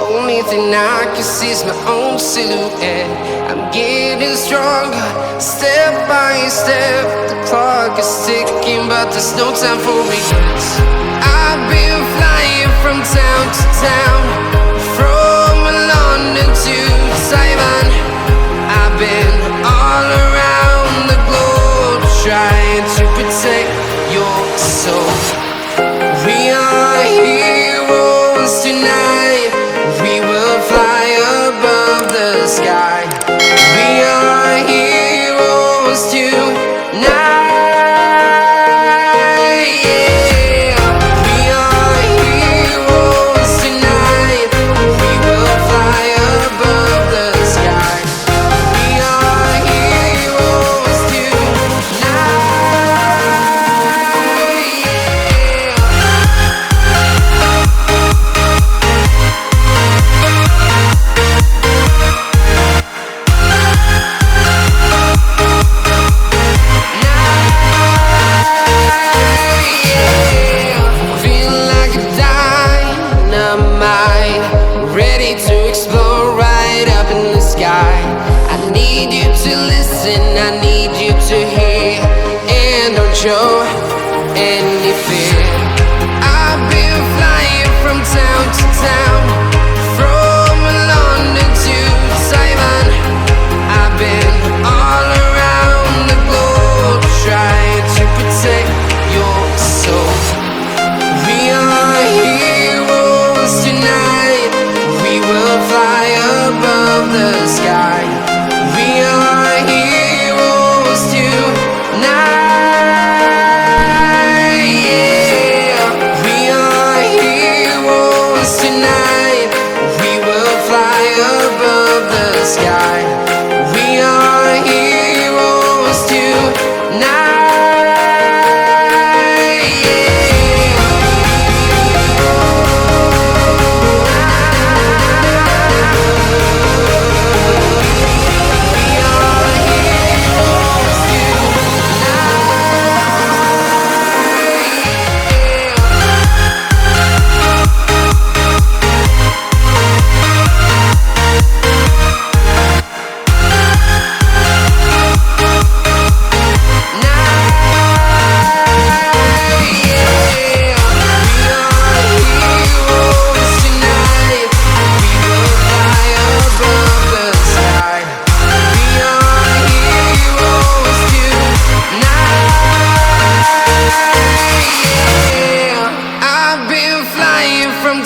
only thing I can see is my own silhouette. I'm getting stronger, step by step. The clock is ticking, but there's no time for regrets. I've been flying from town to town, from London to Taiwan. I've been all around the globe, trying to protect your soul. We are heroes tonight. We will fly above the sky. We are heroes tonight. Yeah. We are heroes tonight. We will fly above the sky. We are heroes to explore right up in the sky. I need you to listen, I need you to hear, and don't show any fear. I've been flying from town to town, from London to Taiwan. I've been all around the globe, trying to protect your soul. We are heroes tonight. We will fly above the sky. We are heroes tonight. Yeah. We are heroes tonight. We will fly above the sky. We are heroes tonight.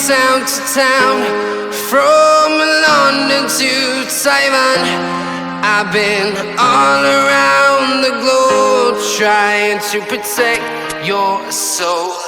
Town to town, from London to Taiwan. I've been all around the globe, trying to protect your soul.